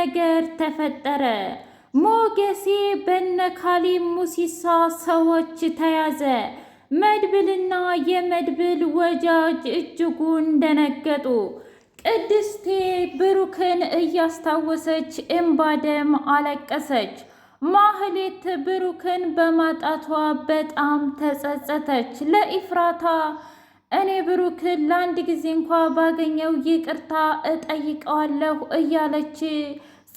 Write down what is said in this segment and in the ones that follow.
ነገር ተፈጠረ። ሞገሴ በነካሊብ ሙሲሳ ሰዎች ተያዘ። መድብልና የመድብል ወጃጅ እጅጉን ደነገጡ። ቅድስቴ ብሩክን እያስታወሰች እምባ ደም አለቀሰች። ማህሌት ብሩክን በማጣቷ በጣም ተጸጸተች። ለኢፍራታ እኔ ብሩክን ለአንድ ጊዜ እንኳ ባገኘው ይቅርታ እጠይቀዋለሁ እያለች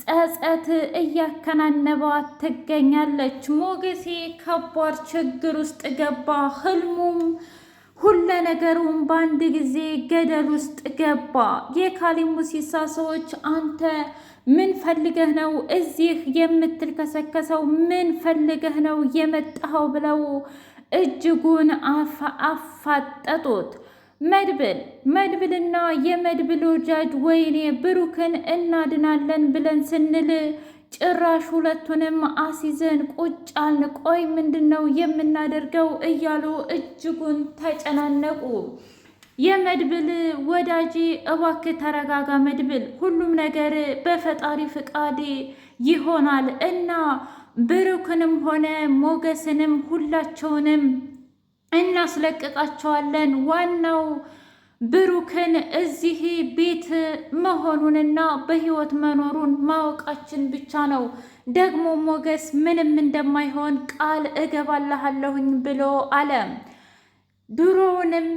ጸጸት እያከናነባት ትገኛለች። ሞገሴ ከባድ ችግር ውስጥ ገባ። ህልሙም ሁለ ነገሩም በአንድ ጊዜ ገደል ውስጥ ገባ። የካሊብ ሙሲሳ ሰዎች አንተ ምን ፈልገህ ነው እዚህ የምትልከሰከሰው? ምን ፈልገህ ነው የመጣኸው? ብለው እጅጉን አፋጠጡት። መድብልና የመድብል ወጃጅ ወይኔ ብሩክን እናድናለን ብለን ስንል ጭራሽ ሁለቱንም አሲዘን ቁጭ አልን። ቆይ ምንድን ነው የምናደርገው? እያሉ እጅጉን ተጨናነቁ። የመድብል ወዳጅ እባክህ ተረጋጋ መድብል፣ ሁሉም ነገር በፈጣሪ ፍቃድ ይሆናል እና ብሩክንም ሆነ ሞገስንም ሁላቸውንም እናስለቅቃቸዋለን። ዋናው ብሩክን እዚህ ቤት መሆኑንና በህይወት መኖሩን ማወቃችን ብቻ ነው። ደግሞ ሞገስ ምንም እንደማይሆን ቃል እገባልሃለሁኝ ብሎ አለ። ድሮውንም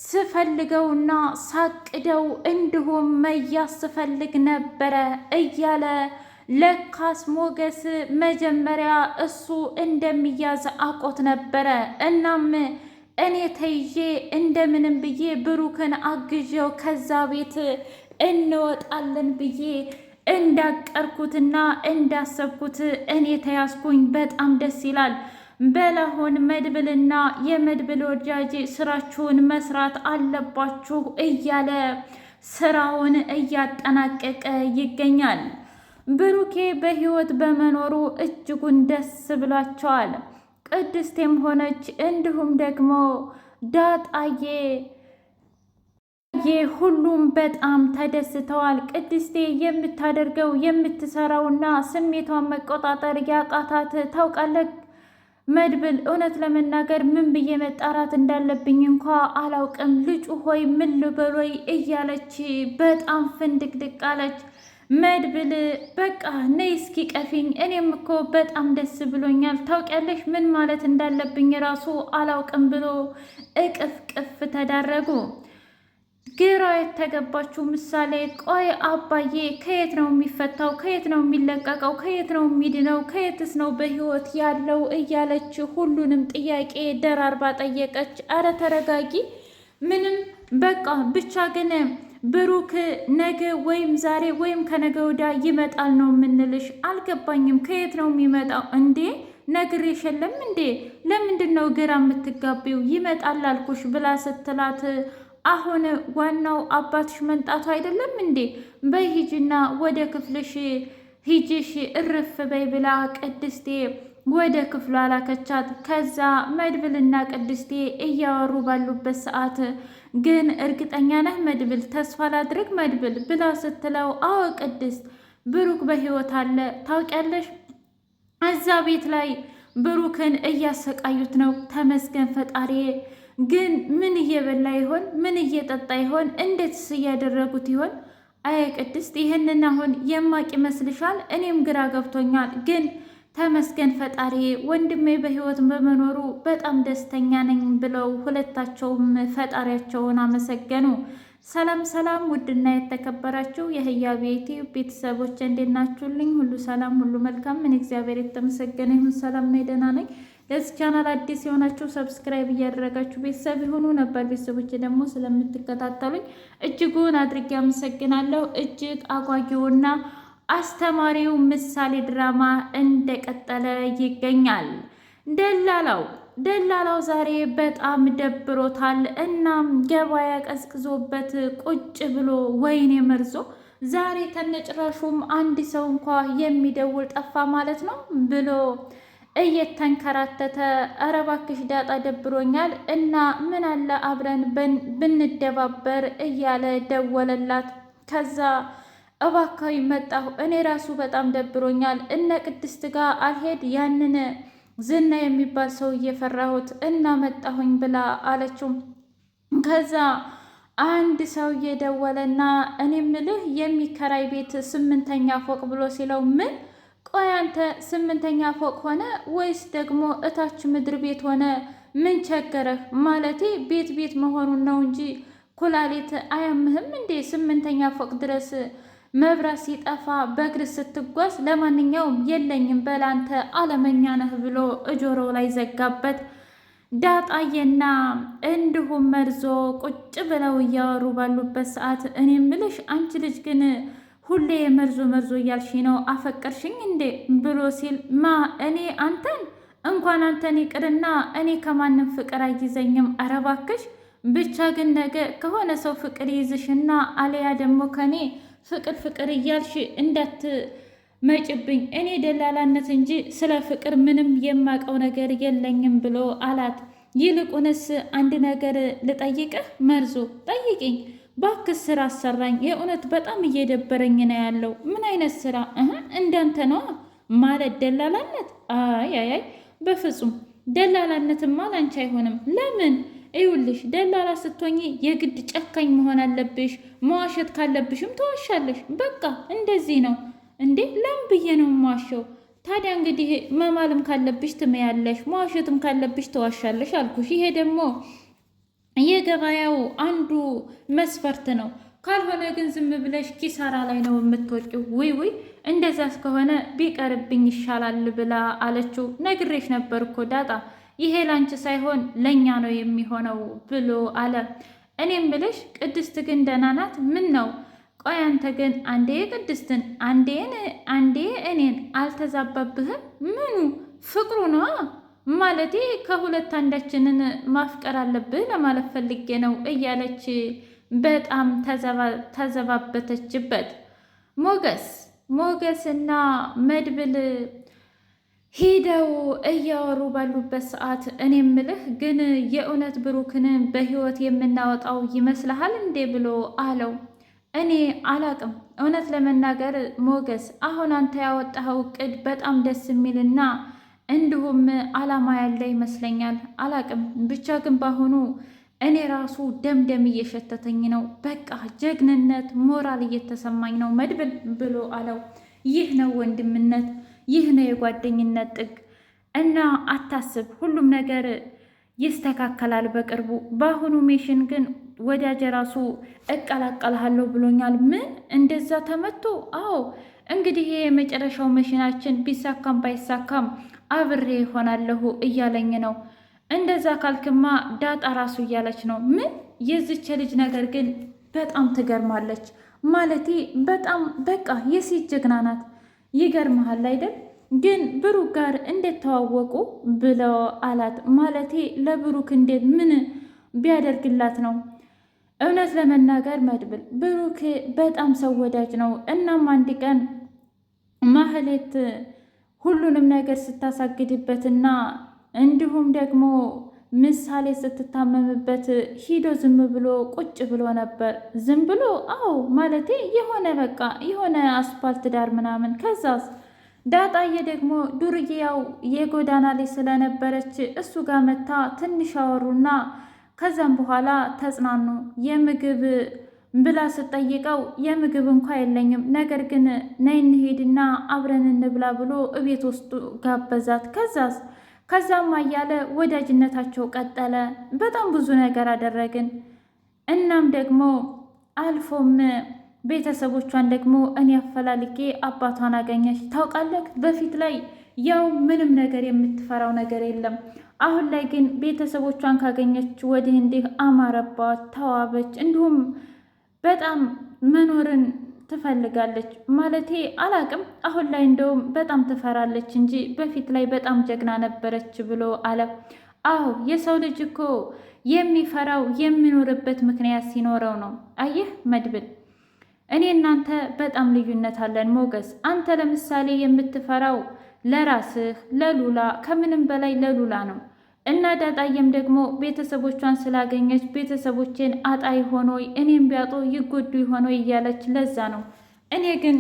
ስፈልገውና ሳቅደው እንዲሁም መያዝ ስፈልግ ነበረ እያለ ለካስ ሞገስ መጀመሪያ እሱ እንደሚያዝ አቆት ነበረ። እናም እኔ ተይዤ እንደምንም ብዬ ብሩክን አግዤው ከዛ ቤት እንወጣለን ብዬ እንዳቀርኩትና እንዳሰብኩት እኔ ተያዝኩኝ። በጣም ደስ ይላል። በላሁን መድብልና የመድብል ወዳጅ ስራችሁን መስራት አለባችሁ እያለ ስራውን እያጠናቀቀ ይገኛል። ብሩኬ በህይወት በመኖሩ እጅጉን ደስ ብሏቸዋል። ቅድስቴም ሆነች እንዲሁም ደግሞ ዳጣዬ ሁሉም በጣም ተደስተዋል። ቅድስቴ የምታደርገው የምትሰራውና ስሜቷን መቆጣጠር ያቃታት ታውቃለህ መድብል፣ እውነት ለመናገር ምን ብዬ መጣራት እንዳለብኝ እንኳ አላውቅም። ልጩ ሆይ ምን ልበሎይ እያለች በጣም ፍንድቅድቅ አለች። መድብል በቃ ነይ እስኪ ቀፊኝ፣ እኔም እኮ በጣም ደስ ብሎኛል። ታውቂያለሽ ምን ማለት እንዳለብኝ ራሱ አላውቅም ብሎ እቅፍ ቅፍ ተዳረጉ። ግራ የተገባችው ምሳሌ ቆይ አባዬ ከየት ነው የሚፈታው? ከየት ነው የሚለቀቀው? ከየት ነው የሚድነው? ከየትስ ነው በህይወት ያለው? እያለች ሁሉንም ጥያቄ ደራርባ ጠየቀች። አረ ተረጋጊ፣ ምንም በቃ ብቻ ግን ብሩክ ነገ ወይም ዛሬ ወይም ከነገ ወዲያ ይመጣል ነው የምንልሽ። አልገባኝም፣ ከየት ነው የሚመጣው እንዴ? ነግሬሽ የለም እንዴ? ለምንድን ነው ግራ የምትጋቢው? ይመጣል አልኩሽ ብላ ስትላት አሁን ዋናው አባትሽ መንጣቱ አይደለም እንዴ? በይ ሂጂና ወደ ክፍልሽ ሂጂሽ እርፍ በይ ብላ ቅድስቴ ወደ ክፍሉ አላከቻት። ከዛ መድብልና ቅድስቴ እያወሩ ባሉበት ሰዓት ግን እርግጠኛ ነህ መድብል? ተስፋ ላድርግ መድብል ብላ ስትለው አዎ ቅድስት፣ ብሩክ በህይወት አለ ታውቂያለሽ። እዛ ቤት ላይ ብሩክን እያሰቃዩት ነው። ተመስገን ፈጣሪ። ግን ምን እየበላ ይሆን? ምን እየጠጣ ይሆን? እንዴትስ እያደረጉት ይሆን? አይ ቅድስት፣ ይህንን አሁን የማቅ ይመስልሻል? እኔም ግራ ገብቶኛል። ግን ተመስገን ፈጣሪ፣ ወንድሜ በህይወት በመኖሩ በጣም ደስተኛ ነኝ ብለው ሁለታቸውም ፈጣሪያቸውን አመሰገኑ። ሰላም ሰላም! ውድና የተከበራችሁ የህያብ ዩቲዩብ ቤተሰቦች እንዴት ናችሁልኝ? ሁሉ ሰላም፣ ሁሉ መልካም። ምን እግዚአብሔር የተመሰገነ ይሁን። ሰላም ነኝ፣ ደህና ነኝ። ለዚህ ቻናል አዲስ የሆናችሁ ሰብስክራይብ እያደረጋችሁ ቤተሰብ የሆኑ ነበር ቤተሰቦች ደግሞ ስለምትከታተሉኝ እጅጉን አድርጌ አመሰግናለሁ። እጅግ አጓጊውና አስተማሪው ምሳሌ ድራማ እንደቀጠለ ይገኛል። ደላላው ዛሬ በጣም ደብሮታል። እናም ገበያ ቀዝቅዞበት ቁጭ ብሎ ወይኔ መርዞ ዛሬ ተነጭራሹም አንድ ሰው እንኳ የሚደውል ጠፋ ማለት ነው ብሎ እየተንከራተተ ኧረ እባክሽ ዳጣ ደብሮኛል እና ምን አለ አብረን ብንደባበር እያለ ደወለላት። ከዛ እባካዊ መጣሁ። እኔ ራሱ በጣም ደብሮኛል። እነ ቅድስት ጋር አልሄድ ያንን ዝና የሚባል ሰው እየፈራሁት እና መጣሁኝ ብላ አለችው። ከዛ አንድ ሰውዬ ደወለና እኔ ምልህ የሚከራይ ቤት 8ኛ ፎቅ ብሎ ሲለው ምን ቆይ አንተ 8ኛ ፎቅ ሆነ ወይስ ደግሞ እታች ምድር ቤት ሆነ? ምን ቸገረህ? ማለቴ ቤት መሆኑን ነው እንጂ ኩላሊት አያምህም እንዴ? 8ኛ ፎቅ ድረስ መብራት ሲጠፋ በእግር ስትጓዝ። ለማንኛውም የለኝም በላንተ አለመኛ ነህ ብሎ እጆሮው ላይ ዘጋበት። ዳጣዬና እንዲሁም መርዞ ቁጭ ብለው እያወሩ ባሉበት ሰዓት እኔ ምልሽ አንቺ ልጅ ግን ሁሌ መርዞ እያልሽ ነው አፈቀርሽኝ እንዴ ብሎ ሲል ማ እኔ አንተን እንኳን አንተን ይቅርና እኔ ከማንም ፍቅር አይይዘኝም። ኧረ እባክሽ ብቻ ግን ነገ ከሆነ ሰው ፍቅር ይይዝሽና አለያ ደግሞ ከኔ ፍቅር እያልሽ እንዳትመጭብኝ። እኔ ደላላነት እንጂ ስለ ፍቅር ምንም የማውቀው ነገር የለኝም ብሎ አላት። ይልቁንስ አንድ ነገር ልጠይቅህ መርዞ። ጠይቂኝ ባክስ ስራ አሰራኝ። የእውነት በጣም እየደበረኝ ነው ያለው። ምን አይነት ስራ? እንዳንተ ነዋ። ማለት ደላላነት? አይ በፍጹም ደላላነትማ ላንቺ አይሆንም። ለምን? ይኸውልሽ ደላላ ስትሆኚ የግድ ጨካኝ መሆን አለብሽ። መዋሸት ካለብሽም ተዋሻለሽ። በቃ እንደዚህ ነው እንዴ? ለምን ብዬ ነው የማዋሸው? ታዲያ እንግዲህ መማልም ካለብሽ ትመያለሽ፣ መዋሸትም ካለብሽ ተዋሻለሽ አልኩሽ። ይሄ ደግሞ የገበያው አንዱ መስፈርት ነው። ካልሆነ ግን ዝም ብለሽ ኪሳራ ላይ ነው የምትወጪው። ውይ እንደዛ እስከሆነ ቢቀርብኝ ይሻላል ብላ አለችው። ነግሬሽ ነበር እኮ ዳጣ፣ ይሄ ላንቺ ሳይሆን ለእኛ ነው የሚሆነው ብሎ አለ። እኔም ብለሽ ቅድስት ግን ደህና ናት? ምን ነው ቆይ አንተ ግን አንዴ ቅድስትን አንዴ እኔን አልተዛባብህም? ምኑ ፍቅሩ ነዋ። ማለቴ ከሁለት አንዳችንን ማፍቀር አለብህ ለማለት ፈልጌ ነው እያለች በጣም ተዘባበተችበት። ሞገስና መድብል ሄደው እያወሩ ባሉበት ሰዓት እኔ ምልህ ግን የእውነት ብሩክን በህይወት የምናወጣው ይመስልሃል እንዴ ብሎ አለው። እኔ አላቅም እውነት ለመናገር ሞገስ፣ አሁን አንተ ያወጣኸው እቅድ በጣም ደስ የሚልና እንዲሁም አላማ ያለ ይመስለኛል። አላቅም ብቻ ግን በአሁኑ እኔ ራሱ ደምደም እየሸተተኝ ነው። በቃ ጀግንነት፣ ሞራል እየተሰማኝ ነው መድብል ብሎ አለው። ይህ ነው ወንድምነት፣ ይህ ነው የጓደኝነት ጥግ። እና አታስብ፣ ሁሉም ነገር ይስተካከላል በቅርቡ። በአሁኑ ሜሽን ግን ወዳጅ ራሱ እቀላቀልሃለሁ ብሎኛል። ምን እንደዛ ተመቶ? አዎ እንግዲህ ይሄ የመጨረሻው መሽናችን ቢሳካም ባይሳካም አብሬ ሆናለሁ እያለኝ ነው። እንደዛ ካልክማ ዳጣ ራሱ እያለች ነው። ምን የዚች ልጅ ነገር ግን በጣም ትገርማለች። ማለቴ በጣም በቃ የሴት ጀግና ናት። ይገርመሃል አይደል? ግን ብሩክ ጋር እንዴት ተዋወቁ ብለው አላት። ማለቴ ለብሩክ እንዴት ምን ቢያደርግላት ነው? እውነት ለመናገር መድብል ብሩክ በጣም ሰው ወዳጅ ነው። እናም አንድ ቀን ማህሌት ሁሉንም ነገር ስታሳግድበትና እንዲሁም ደግሞ ምሳሌ ስትታመምበት ሂዶ ዝም ብሎ ቁጭ ብሎ ነበር። ዝም ብሎ? አዎ ማለቴ የሆነ አስፓልት ዳር ምናምን። ከዛስ ዳጣዬ ደግሞ ዱርዬያው የጎዳና ላይ ስለነበረች እሱ ጋር መታ ትንሽ አወሩና ከዛም በኋላ ተጽናኑ። የምግብ ብላ ስጠይቀው የምግብ እንኳ የለኝም፣ ነገር ግን ነይ እንሂድና አብረን እንብላ ብሎ እቤት ውስጡ ጋበዛት። ከዛም እያለ ወዳጅነታቸው ቀጠለ። በጣም ብዙ ነገር አደረግን። እናም ደግሞ አልፎም ቤተሰቦቿን ደግሞ እኔ አፈላልጌ አባቷን አገኘች። ታውቃለህ በፊት ላይ ያው ምንም ነገር የምትፈራው ነገር የለም። አሁን ላይ ግን ቤተሰቦቿን ካገኘች ወዲህ እንዲህ አማረባት፣ ተዋበች፣ እንዲሁም በጣም መኖርን ትፈልጋለች። ማለቴ አላቅም፣ አሁን ላይ እንደውም በጣም ትፈራለች እንጂ በፊት ላይ በጣም ጀግና ነበረች ብሎ አለ። አዎ የሰው ልጅ እኮ የሚፈራው የሚኖርበት ምክንያት ሲኖረው ነው። አየህ መድብል፣ እኔ እናንተ በጣም ልዩነት አለን ሞገስ። አንተ ለምሳሌ የምትፈራው ለራስህ ለሉላ፣ ከምንም በላይ ለሉላ ነው። እና ዳጣየም ደግሞ ቤተሰቦቿን ስላገኘች ቤተሰቦቼን አጣ ይሆን ወይ እኔም ቢያጡ ይጎዱ ይሆን ወይ እያለች ለዛ ነው። እኔ ግን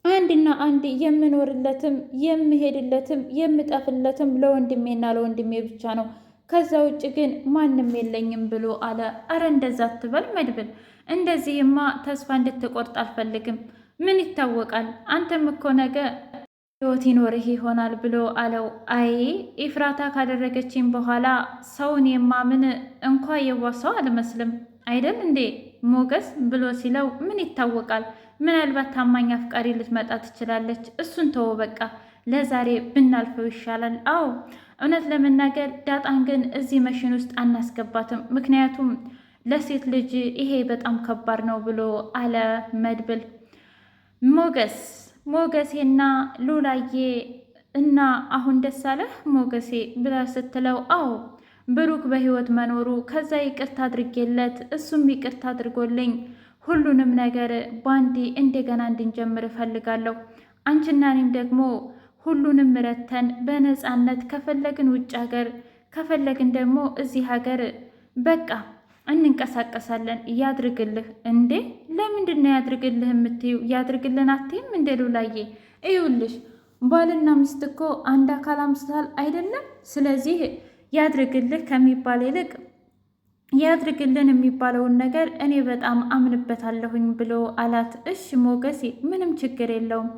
አንድና አንድ የምኖርለትም የምሄድለትም የምጠፍለትም ለወንድሜና ለወንድሜ ብቻ ነው። ከዛ ውጭ ግን ማንም የለኝም ብሎ አለ። አረ እንደዛ አትበል መድብል፣ እንደዚህማ ተስፋ እንድትቆርጥ አልፈልግም። ምን ይታወቃል፣ አንተም እኮ ነገ ህይወት ይኖርህ ይሆናል ብሎ አለው። አይ ኢፍራታ ካደረገችኝ በኋላ ሰውን የማምን እንኳ የዋሰው አልመስልም አይደል እንዴ ሞገስ ብሎ ሲለው፣ ምን ይታወቃል፣ ምናልባት ታማኝ አፍቃሪ ልትመጣ ትችላለች። እሱን ተወው በቃ ለዛሬ ብናልፈው ይሻላል። አዎ እውነት ለመናገር ዳጣን ግን እዚህ መሽን ውስጥ አናስገባትም፣ ምክንያቱም ለሴት ልጅ ይሄ በጣም ከባድ ነው ብሎ አለ መድብል። ሞገሴና ሉላዬ እና አሁን ደስ አለህ ሞገሴ ብላ ስትለው፣ አዎ ብሩክ በህይወት መኖሩ ከዛ ይቅርታ አድርጌለት እሱም ይቅርታ አድርጎልኝ ሁሉንም ነገር ባንዴ እንደገና እንድንጀምር እፈልጋለሁ። አንቺና እኔም ደግሞ ሁሉንም ረተን በነፃነት ከፈለግን ውጭ ሀገር ከፈለግን ደግሞ እዚህ ሀገር በቃ እንንቀሳቀሳለን። ያድርግልህ። እንዴ ለምንድን ነው ያድርግልህ የምትዩ? ያድርግልን አትይም እንደ ሉላዬ? እዩልሽ ባልና ሚስት እኮ አንድ አካል አምሳል አይደለም? ስለዚህ ያድርግልህ ከሚባል ይልቅ ያድርግልን የሚባለውን ነገር እኔ በጣም አምንበታለሁኝ ብሎ አላት። እሺ ሞገሴ ምንም ችግር የለውም።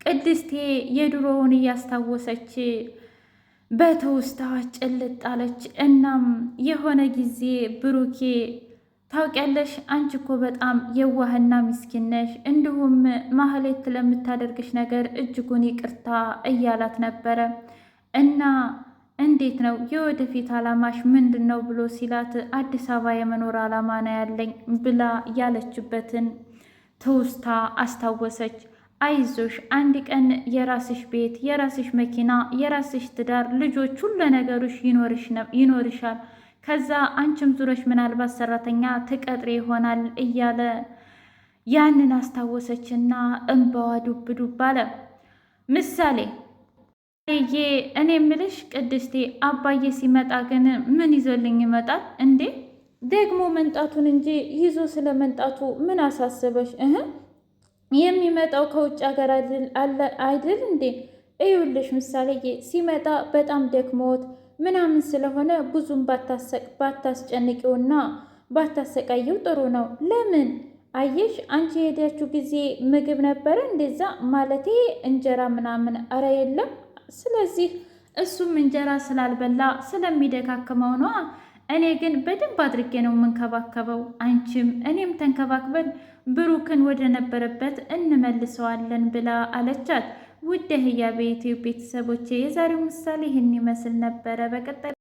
ቅድስቴ የድሮውን እያስታወሰች በትውስታዋ ጭልጥ አለች። እናም የሆነ ጊዜ ብሩኬ ታውቂያለሽ፣ አንቺ እኮ በጣም የዋህና ምስኪን ነሽ፣ እንዲሁም ማህሌት ለምታደርግሽ ነገር እጅጉን ይቅርታ እያላት ነበረ እና እንዴት ነው የወደፊት አላማሽ ምንድን ነው ብሎ ሲላት፣ አዲስ አበባ የመኖር አላማ ነው ያለኝ ብላ ያለችበትን ትውስታ አስታወሰች። አይዞሽ አንድ ቀን የራስሽ ቤት፣ የራስሽ መኪና፣ የራስሽ ትዳር፣ ልጆች፣ ሁሉ ነገሮች ይኖርሻል። ከዛ አንቺም ዙረሽ ምናልባት ሰራተኛ ትቀጥሬ ይሆናል እያለ ያንን አስታወሰችና እንባዋ ዱብ ዱብ አለ። ምሳሌ እኔ ምልሽ ቅድስቴ፣ አባዬ ሲመጣ ግን ምን ይዞልኝ ይመጣል እንዴ? ደግሞ መንጣቱን እንጂ ይዞ ስለ መንጣቱ ምን አሳስበሽ? የሚመጣው ከውጭ ሀገር አይደል እንዴ? እዩልሽ ምሳሌዬ ሲመጣ በጣም ደክሞት ምናምን ስለሆነ ብዙም ባታስጨንቂውና ባታሰቃየው ጥሩ ነው። ለምን አየሽ፣ አንቺ የሄዳችሁ ጊዜ ምግብ ነበረ እንደዛ ማለቴ እንጀራ ምናምን፣ አረ የለም። ስለዚህ እሱም እንጀራ ስላልበላ ስለሚደካክመው ነዋ። እኔ ግን በደንብ አድርጌ ነው የምንከባከበው። አንቺም እኔም ተንከባክበን ብሩክን ወደ ነበረበት እንመልሰዋለን ብላ አለቻት። ውድ የህያ ቤተሰቦቼ የዛሬው ምሳሌ ይህን ይመስል ነበረ። በቀጣይ